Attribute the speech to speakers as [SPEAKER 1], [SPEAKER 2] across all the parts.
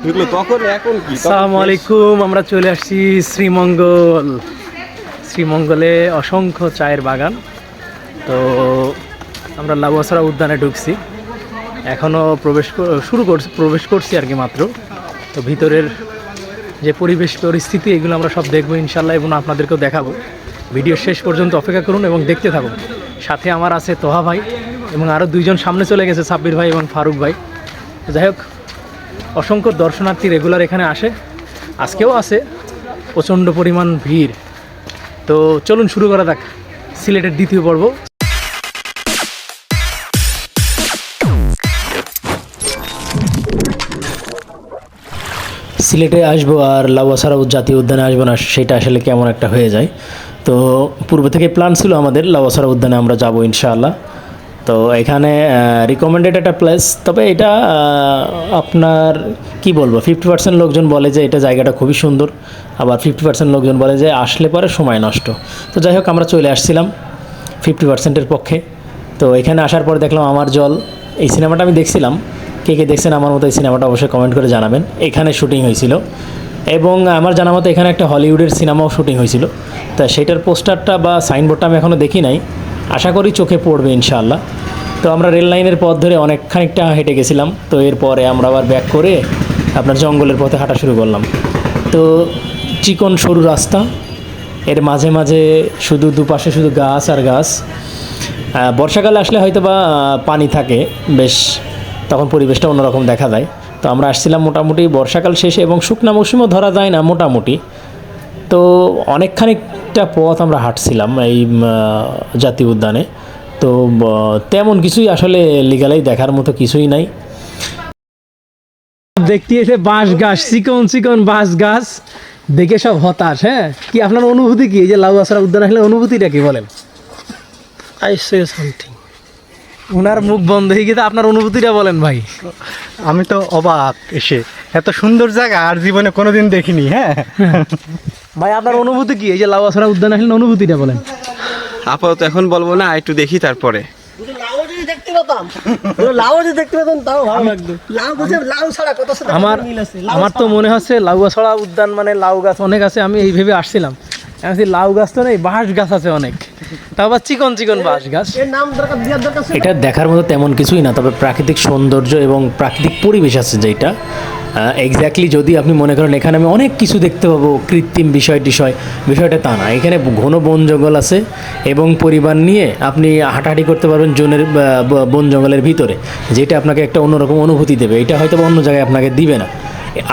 [SPEAKER 1] এগুলো তখন এখন কি
[SPEAKER 2] আসসালামু আলাইকুম। আমরা চলে আসছি শ্রীমঙ্গলে অসংখ্য চায়ের বাগান। তো আমরা লাউয়াছড়া উদ্যানে ঢুকছি, এখনও প্রবেশ করছি আর কি মাত্র। তো ভিতরের যে পরিবেশ পরিস্থিতি এগুলো আমরা সব দেখবো ইনশাল্লাহ, এবং আপনাদেরকেও দেখাবো। ভিডিও শেষ পর্যন্ত অপেক্ষা করুন এবং দেখতে থাকুন। সাথে আমার আছে তোহা ভাই এবং আরও দুইজন সামনে চলে গেছে, সাব্বির ভাই এবং ফারুক ভাই। যাই হোক, অসংখ্য দর্শনার্থী রেগুলার এখানে আসে, আজকেও আছে প্রচণ্ড পরিমাণ ভিড়। তো চলুন শুরু করা যাক সিলেটের দ্বিতীয় পর্ব। সিলেটে আসবো আর লাউয়াছড়া জাতীয় উদ্যানে আসবো না, সেটা আসলে কেমন একটা হয়ে যায়। তো পূর্ব থেকে প্ল্যান ছিল আমাদের লাউয়াছড়া উদ্যানে আমরা যাব ইনশাআল্লাহ। তো এখানে রিকমেন্ডেড একটা প্লেস, তবে এটা আপনার কি বলবো, 50% লোকজন বলে যে এটা জায়গাটা খুবই সুন্দর, আবার 50% লোকজন বলে যে আসলে পরে সময় নষ্ট। তো যাই হোক, আমরা চলে আসছিলাম 50%-এর পক্ষে। তো এখানে আসার পর দেখলাম আমার জল, এই সিনেমাটা আমি দেখছিলাম। কে কে দেখছেন আমার মতো এই সিনেমাটা অবশ্যই কমেন্ট করে জানাবেন। এখানে শুটিং হয়েছিল এবং আমার জানা মতো এখানে একটা হলিউডের সিনেমাও শুটিং হয়েছিল। তা সেটার পোস্টারটা বা সাইনবোর্ডটা আমি এখনও দেখি নাই, আশা করি চোখে পড়বে ইনশাআল্লাহ। তো আমরা রেল লাইনের পথ ধরে অনেক খানিকটা হেঁটে গেছিলাম। তো এরপরে আমরা আবার ব্যাক করে আপনার জঙ্গলের পথে হাঁটা শুরু করলাম। তো চিকন সরু রাস্তা, এর মাঝে মাঝে শুধু দুপাশে শুধু গাছ আর গাছ। বর্ষাকালে আসলে হয়তো বা পানি থাকে বেশ, তখন পরিবেশটা অন্যরকম দেখা যায়। তো আমরা আসছিলাম মোটামুটি বর্ষাকাল শেষে, এবং শুকনা মৌসুমও ধরা যায় না মোটামুটি। তো অনেকখানিকটা পথ আমরা হাঁটছিলাম এই জাতীয় উদ্যানে। তো তেমন কিছুই আসলে লিগালাই দেখার মতো কিছুই নাই। দেখতে এসে বাঁশ গাছ, চিকন চিকন বাঁশ গাছ দেখে সব হতাশ। হ্যাঁ, কি আপনার অনুভূতি কি? এই যে লাউয়াছড়া উদ্যান আসলে অনুভূতিটা কি বলেন?
[SPEAKER 3] I say something.
[SPEAKER 2] ওনার মুখ বন্ধ হয়ে গেছে, আপনার অনুভূতিটা বলেন ভাই।
[SPEAKER 3] আমি তো অবাক, এসে এত সুন্দর জায়গা আর জীবনে কোনোদিন দেখিনি। হ্যাঁ
[SPEAKER 2] ভাই, আপনার অনুভূতি কি? এই যে লাউয়াছড়া উদ্যান আসলে অনুভূতিটা বলেন।
[SPEAKER 1] আপাতত এখন বলবো না, একটু দেখি তারপরে।
[SPEAKER 2] আমার তো মনে হচ্ছে লাউয়াছড়া উদ্যান মানে লাউ গাছ অনেক আছে, আমি এই ভেবে আসছিলাম। লাউ গাছ তো নেই, বাঁশ গাছ আছে অনেক, তাও আবার চিকন চিকন বাঁশ গাছ। এটা দেখার মতো তেমন কিছুই না, তবে প্রাকৃতিক সৌন্দর্য এবং প্রাকৃতিক পরিবেশ আছে যেটা এক্স্যাক্টলি। যদি আপনি মনে করেন এখানে আমি অনেক কিছু দেখতে পাবো কৃত্রিম বিষয়টা তা না। এখানে ঘন বন জঙ্গল আছে এবং পরিবার নিয়ে আপনি হাঁটাহাঁটি করতে পারবেন বন জঙ্গলের ভিতরে, যেটা আপনাকে একটা অন্যরকম অনুভূতি দেবে। এটা হয়তো অন্য জায়গায় আপনাকে দিবে না।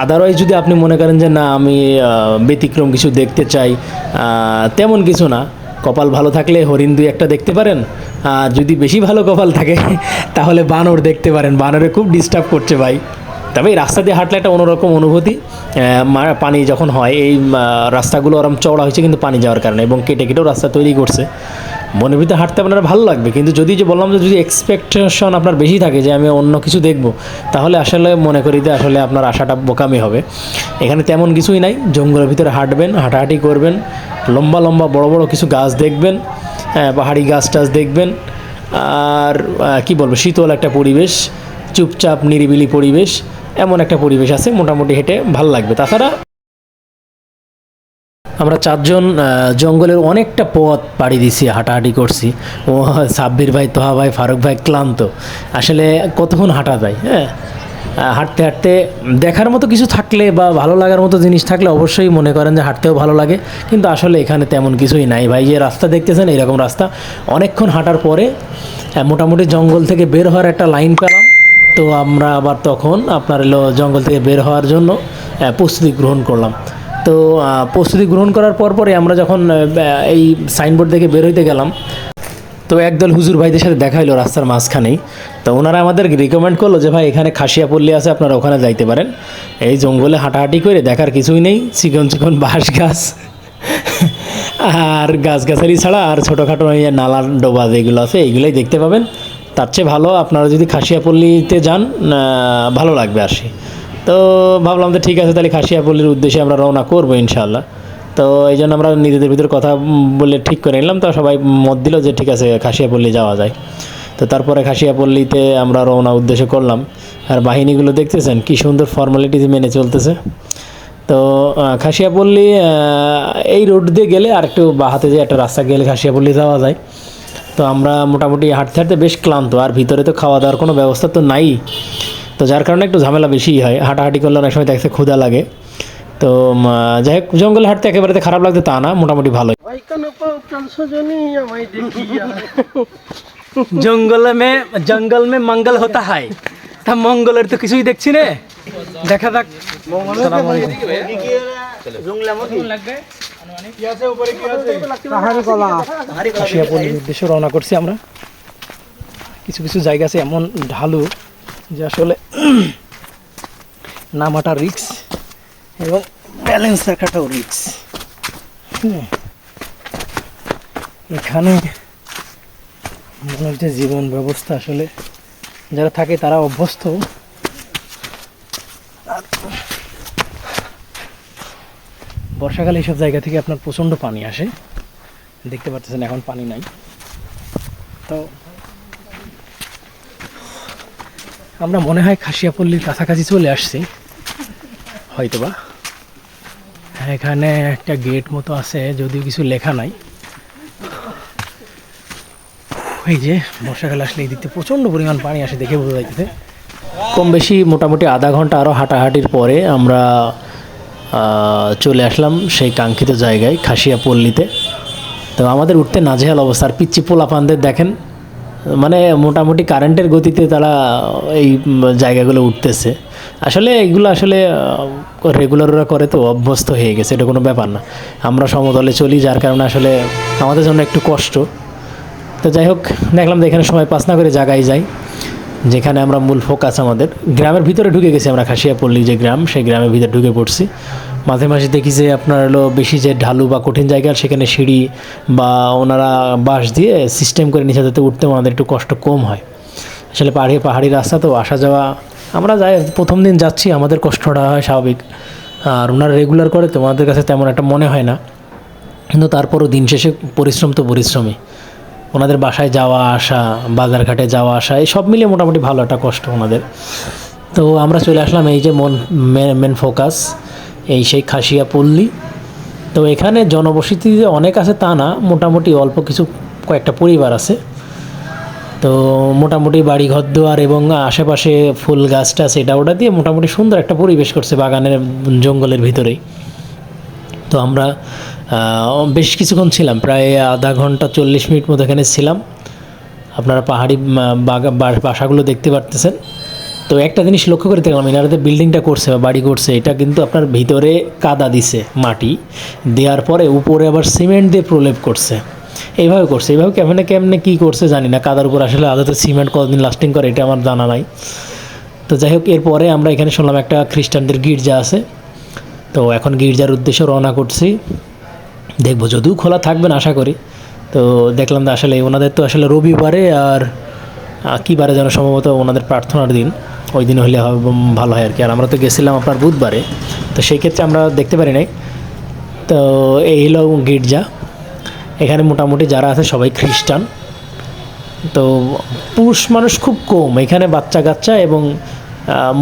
[SPEAKER 2] আদারওয়াইজ যদি আপনি মনে করেন যে না, আমি ব্যতিক্রম কিছু দেখতে চাই, তেমন কিছু না। কপাল ভালো থাকলে হরিণ দুই একটা দেখতে পারেন, আর যদি বেশি ভালো কপাল থাকে তাহলে বানর দেখতে পারেন। বানরে খুব ডিস্টার্ব করছে ভাই। তবে এই রাস্তা দিয়ে হাঁটলে একটা অন্যরকম অনুভূতি। পানি যখন হয়, এই রাস্তাগুলো ওরম চওড়া হয়েছে কিন্তু পানি যাওয়ার কারণে, এবং কেটে কেটেও রাস্তা তৈরি করছে। মনের ভিতরে হাঁটতে আপনার ভালো লাগবে, কিন্তু যদি যে বললাম যে যদি এক্সপেকটেশন আপনার বেশি থাকে যে আমি অন্য কিছু দেখব, তাহলে আসলে মনে করি যে আসলে আপনার আশাটা বোকামি হবে। এখানে তেমন কিছুই নাই। জঙ্গলের ভিতরে হাঁটবেন, হাঁটাহাঁটি করবেন, লম্বা লম্বা বড় বড় কিছু গাছ দেখবেন, পাহাড়ি গাছ টাছ দেখবেন। আর কি বলবো, শীতল একটা পরিবেশ, চুপচাপ নিরিবিলি পরিবেশ, এমন একটা পরিবেশ আছে। মোটামুটি হেঁটে ভালো লাগবে। তাছাড়া আমরা চারজন জঙ্গলের অনেকটা পথ পাড়ি দিছি, হাঁটাহাঁটি করছি। ও সাব্বির ভাই, তোহা ভাই, ফারুক ভাই ক্লান্ত। আসলে কতক্ষণ হাঁটা যায়? হ্যাঁ, হাঁটতে হাঁটতে দেখার মতো কিছু থাকলে বা ভালো লাগার মতো জিনিস থাকলে অবশ্যই মনে করেন যে হাঁটতেও ভালো লাগে, কিন্তু আসলে এখানে তেমন কিছুই নাই ভাই। যে রাস্তা দেখতেছেন এরকম রাস্তা, অনেকক্ষণ হাঁটার পরে মোটামুটি জঙ্গল থেকে বের হওয়ার একটা লাইন পেলাম। তো আমরা আবার তখন আপনার জঙ্গল থেকে বের হওয়ার জন্য প্রস্তুতি গ্রহণ করলাম। তো প্রস্তুতি গ্রহণ করার পরে আমরা যখন এই সাইনবোর্ড থেকে বের হইতে গেলাম, তো একদল হুজুর ভাইদের সাথে দেখা হলো রাস্তার মাঝখানেই। তো ওনারা আমাদের রিকমেন্ড করলো যে ভাই এখানে খাসিয়াপল্লী আছে, আপনারা ওখানে যাইতে পারেন। এই জঙ্গলে হাঁটাহাঁটি করে দেখার কিছুই নেই, চিকন চিকন বাঁশ গাছ আর গাছগাছালি ছাড়া আর ছোটোখাটো নালা ডোবা যেগুলো আছে এইগুলোই দেখতে পাবেন। তার চেয়ে ভালো আপনারা যদি খাসিয়াপল্লীতে যান, ভালো লাগবে আর কি। তো ভাবলাম যে ঠিক আছে, তাহলে খাসিয়াপল্লীর উদ্দেশ্যে আমরা রওনা করবো ইনশাআল্লাহ। তো এই জন্য আমরা নিজেদের ভিতরে কথা বলে ঠিক করে নিলাম। তো সবাই মত দিল যে ঠিক আছে, খাসিয়াপল্লী যাওয়া যায়। তো তারপরে খাসিয়াপল্লীতে আমরা রওনা উদ্দেশ্য করলাম। আর বাহিনীগুলো দেখতেছেন কি সুন্দর ফর্মালিটিস মেনে চলতেছে। তো খাসিয়াপল্লী এই রোড দিয়ে গেলে আর একটু বাহাতে যে একটা রাস্তা গেলে খাসিয়াপল্লী যাওয়া যায়। তো আমরা মোটামুটি হাঁটতে হাঁটতে বেশ ক্লান্ত, আর ভিতরে তো খাওয়া দাওয়ার কোনো ব্যবস্থা তো নাই, তো যার কারণে একটু ঝামেলা বেশিই হয়। হাঁটাহাঁটি করলে অনেক সময় দেখতে ক্ষুধা লাগে। তো যাই হোক, জঙ্গলে হাঁটতে একেবারে খারাপ লাগতে তা না, মোটামুটি ভালোই। জঙ্গল মে মঙ্গল হতা হয়, তা মঙ্গলের তো কিছুই দেখছি না, দেখা যাক। খাসিয়াপল্লীর উদ্দেশ্যে রওনা করছি আমরা। কিছু কিছু জায়গা আছে এমন ঢালু যে আসলে নামাটা রিক্স এবং ব্যালেন্স রাখাটাও রিক্স। এখানে মনে হচ্ছে জীবন ব্যবস্থা আসলে যারা থাকে তারা অভ্যস্ত। বর্ষাকালে এইসব জায়গা থেকে আপনার প্রচণ্ড পানি আসে, দেখতে পাচ্ছেন এখন পানি নাই। তো আমরা মনে হয় খাসিয়াপল্লীর কাছাকাছি চলে আসছি হয়তোবা। এখানে একটা গেট মতো আছে, যদিও কিছু লেখা নাই। এই যে বর্ষাকালে আসলে এই দিকতে প্রচণ্ড পরিমাণ পানি আসে, দেখে বোঝা যাইতেছে। কম বেশি মোটামুটি আধা ঘন্টা আরও হাঁটাহাঁটির পরে আমরা চলে আসলাম সেই কাঙ্ক্ষিত জায়গায়, খাসিয়াপল্লীতে। তো আমাদের উঠতে নাজেহাল অবস্থা। আর পিচ্চি পোলাপানদের দেখেন, মানে মোটামুটি কারেন্টের গতিতে তারা এই জায়গাগুলো উঠতেছে। আসলে এগুলো আসলে রেগুলাররা করে, তো অভ্যস্ত হয়ে গেছে, এটা কোনো ব্যাপার না। আমরা সমতলে চলি, যার কারণে আসলে আমাদের জন্য একটু কষ্ট। তো যাই হোক, দেখলাম যে এখানে সময় পাস না করে জায়গায় যাই যেখানে আমরা মূল ফোকাস আমাদের। গ্রামের ভিতরে ঢুকে গেছি আমরা, খাসিয়াপল্লী যে গ্রাম, সেই গ্রামের ভিতরে ঢুকে পড়ছি। মাঝে মাঝে দেখি যে আপনার হলো বেশি যে ঢালু বা কঠিন জায়গা, সেখানে সিঁড়ি বা ওনারা বাঁশ দিয়ে সিস্টেম করে নিচে যাতে উঠতে আমাদের একটু কষ্ট কম হয়। আসলে পাহাড়ি রাস্তা তো আসা যাওয়া, আমরা যাই প্রথম দিন যাচ্ছি, আমাদের কষ্টটা হয় স্বাভাবিক। আর ওনারা রেগুলার করে তো আমাদের কাছে তেমন একটা মনে হয় না, কিন্তু তারপরও দিন শেষে পরিশ্রম তো পরিশ্রমই। ওনাদের বাসায় যাওয়া আসা, বাজারঘাটে যাওয়া আসা, এই সব মিলিয়ে মোটামুটি ভালো একটা কষ্ট ওনাদের। তো আমরা চলে আসলাম এই যে মেন ফোকাস, এই সেই খাসিয়াপল্লী। তো এখানে জনবসতি যে অনেক আছে তা না, মোটামুটি অল্প কিছু কয়েকটা পরিবার আছে। তো মোটামুটি বাড়ি ঘর দুয়ার এবং আশেপাশে ফুল গাছটা সেটা ওটা দিয়ে মোটামুটি সুন্দর একটা পরিবেশ করছে বাগানের জঙ্গলের ভিতরেই। তো আমরা বেশ কিছুক্ষণ ছিলাম, প্রায় আধা ঘন্টা 40 মিনিট মতো এখানে ছিলাম। আপনারা পাহাড়ি বাসাগুলো দেখতে পারতেছেন। তো একটা জিনিস লক্ষ্য করে দেখলাম, এনারা যে বিল্ডিংটা করছে বা বাড়ি করছে, এটা কিন্তু আপনার ভিতরে কাদা দিছে, মাটি দেওয়ার পরে উপরে আবার সিমেন্ট দিয়ে প্রলেপ করছে। এইভাবে করছে, এইভাবে কেমনে কেমনে কী করছে জানি না। কাদার উপর আসলে আদতে সিমেন্ট কতদিন লাস্টিং করে এটা আমার জানা নাই। তো যাই হোক, এরপরে আমরা এখানে শুনলাম একটা খ্রিস্টানদের গির্জা আছে। তো এখন গির্জার উদ্দেশ্যে রওনা করছি, দেখবো যদিও খোলা থাকবেন আশা করি। তো দেখলাম যে আসলে ওনাদের তো আসলে রবিবারে আর কী বারে যেন সম্ভবত ওনাদের প্রার্থনার দিন, ওই দিন হলে ভালো হয় আর কি। আর আমরা তো গেছিলাম আপনার বুধবারে, তো সেই ক্ষেত্রে আমরা দেখতে পারি নাই। তো এই হলো গির্জা। এখানে মোটামুটি যারা আছে সবাই খ্রিস্টান। তো পুরুষ মানুষ খুব কম এখানে, বাচ্চা কাচ্চা এবং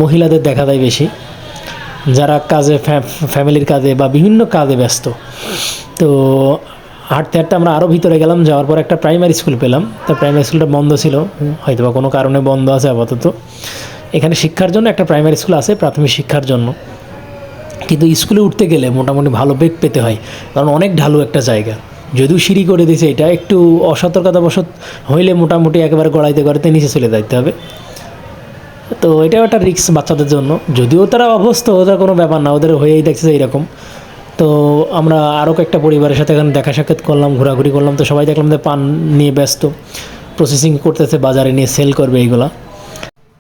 [SPEAKER 2] মহিলাদের দেখা যায় বেশি, যারা কাজে ফ্যামিলির কাজে বা বিভিন্ন কাজে ব্যস্ত। তো হাঁটতে হাঁটতে আমরা আরও ভিতরে গেলাম, যাওয়ার পর একটা প্রাইমারি স্কুল পেলাম। তো প্রাইমারি স্কুলটা বন্ধ ছিল, হয়তো বা কোনো কারণে বন্ধ আছে আপাতত। এখানে শিক্ষার জন্য একটা প্রাইমারি স্কুল আছে, প্রাথমিক শিক্ষার জন্য। কিন্তু স্কুলে উঠতে গেলে মোটামুটি ভালো বেগ পেতে হয়, কারণ অনেক ঢালু একটা জায়গা। যদিও সিঁড়ি করে দিয়েছে, এটা একটু অসতর্কতাবশত হইলে মোটামুটি একেবারে গড়াইতে গড়াইতে নিচে চলে যাইতে হবে। তো এটাও একটা রিস্ক বাচ্চাদের জন্য, যদিও তারা অভ্যস্ত, ওদের কোনো ব্যাপার না, ওদের হয়েই দেখছে এইরকম। তো আমরা আরও কয়েকটা পরিবারের সাথে এখানে দেখা সাক্ষাৎ করলাম, ঘোরাঘুরি করলাম। তো সবাই দেখলাম যে পান নিয়ে ব্যস্ত, প্রসেসিং করতেছে, বাজারে নিয়ে সেল করবে এইগুলা।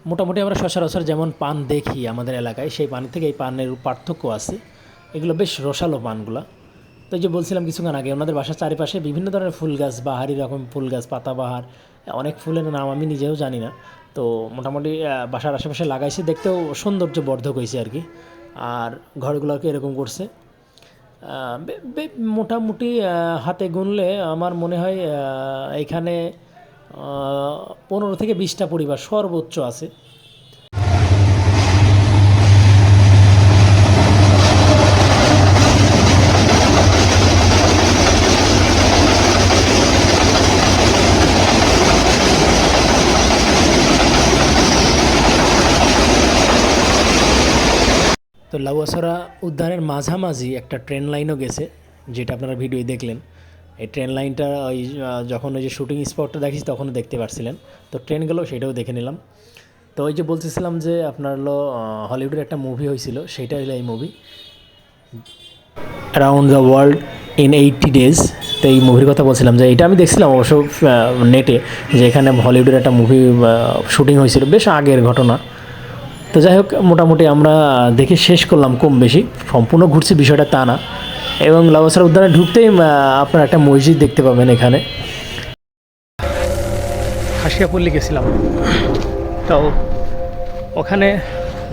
[SPEAKER 2] মোটামুটি আমরা সচরাচর যেমন পান দেখি আমাদের এলাকায়, সেই পান থেকে এই পানের পার্থক্য আছে। এগুলো বেশ রসালো পানগুলা। তো যে বলছিলাম কিছুক্ষণ আগে, ওনাদের বাসার চারিপাশে বিভিন্ন ধরনের ফুল গাছ, বাহারি রকম ফুল গাছ, পাতাবাহার, অনেক ফুলের নাম আমি নিজেও জানি না। তো মোটামুটি বাসার আশেপাশে লাগাইছে, দেখতেও সৌন্দর্য বর্ধক হয়েছে আর কি। আর ঘরগুলোকে এরকম করছে, মোটামুটি হাতে গুনলে আমার মনে হয় এখানে 15 থেকে 20টা পরিবার সর্বোচ্চ আছে। তো লাউয়াছড়া উদ্যানের মাঝামাঝি একটা ট্রেন লাইনও গেছে, যেটা আপনারা ভিডিওয় দেখলেন। এই ট্রেন লাইনটা ওই যখন ওই যে শুটিং স্পটটা দেখেছি তখনও দেখতে পারছিলেন। তো ট্রেন গেল সেটাও দেখে নিলাম। তো ওই যে বলতেছিলাম যে আপনার হলো হলিউডের একটা মুভি হয়েছিল, সেটা হলো এই movie around the world in 80 days. তো এই মুভির কথা বলছিলাম যে এটা আমি দেখছিলাম অবশ্য নেটে, যে এখানে হলিউডের একটা মুভি শুটিং হয়েছিল, বেশ আগের ঘটনা। তো যাই হোক, মোটামুটি আমরা দেখে শেষ করলাম, কম বেশি সম্পূর্ণ ঘুরছি বিষয়টা তা না। এবং লাউয়াছড়া উদ্যানে ঢুকতেই আপনার একটা মসজিদ দেখতে পাবেন এখানে। খাসিয়াপল্লী গেছিলাম, তো ওখানে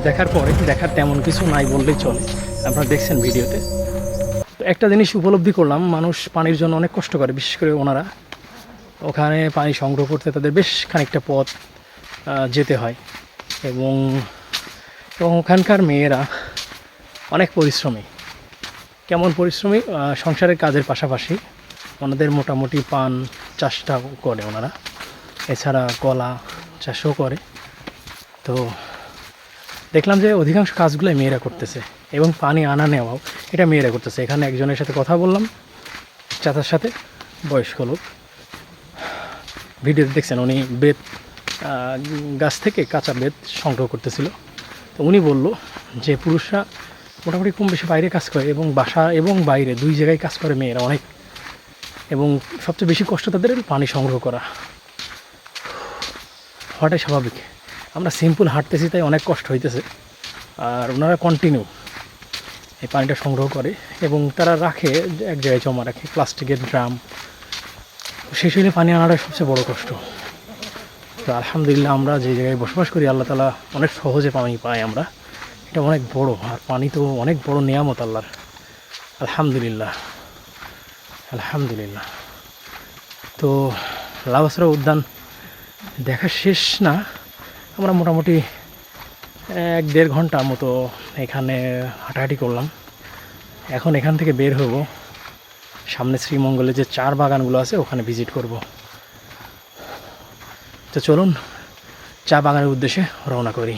[SPEAKER 2] দেখার পরে দেখার তেমন কিছু নাই বললেই চলে, আপনারা দেখছেন ভিডিওতে। তো একটা জিনিস উপলব্ধি করলাম, মানুষ পানির জন্য অনেক কষ্ট করে, বিশেষ করে ওনারা ওখানে পানি সংগ্রহ করতে তাদের বেশ খানিকটা পথ যেতে হয়। এবং ওখানকার মেয়েরা অনেক পরিশ্রমী। কেমন পরিশ্রমী? সংসারের কাজের পাশাপাশি ওনাদের মোটামুটি পান চাষটা করে ওনারা, এছাড়া কলা চাষও করে। তো দেখলাম যে অধিকাংশ কাজগুলোই মেয়েরা করতেছে, এবং পানি আনা নেওয়াও এটা মেয়েরা করতেছে। এখানে একজনের সাথে কথা বললাম, চাচার সাথে, বয়স্ক লোক, ভিডিওতে দেখছেন, উনি বেত গাছ থেকে কাঁচা বেত সংগ্রহ করতেছিল। তো উনি বলল যে পুরুষরা মোটামুটি কম বেশি বাইরে কাজ করে, এবং বাসা এবং বাইরে দুই জায়গায় কাজ করে মেয়েরা অনেক, এবং সবচেয়ে বেশি কষ্ট তাদের পানি সংগ্রহ করা। হওয়াটাই স্বাভাবিক। আমরা সিম্পল হাঁটতেছি তাই অনেক কষ্ট হইতেছে, আর ওনারা কন্টিনিউ এই পানিটা সংগ্রহ করে, এবং তারা রাখে এক জায়গায় জমা রাখে, প্লাস্টিকের ড্রাম। শেষ হলে পানি আনাটাই সবচেয়ে বড় কষ্ট। তো আলহামদুলিল্লাহ আমরা যে জায়গায় বসবাস করি, আল্লাহ তাআলা অনেক সহজে পানি পাই আমরা, এটা অনেক বড়। আর পানি তো অনেক বড় নিয়ামত আল্লাহর, আলহামদুলিল্লাহ আলহামদুলিল্লাহ। তো লাউয়াছড়া উদ্যান দেখা শেষ না, আমরা মোটামুটি 1-1.5 ঘন্টার মতো এখানে হাঁটাহাঁটি করলাম। এখন এখান থেকে বের হব, সামনে শ্রীমঙ্গলে যে চার বাগানগুলো আছে ওখানে ভিজিট করব। তো চলুন চা বাগানের উদ্দেশ্যে রওনা করি।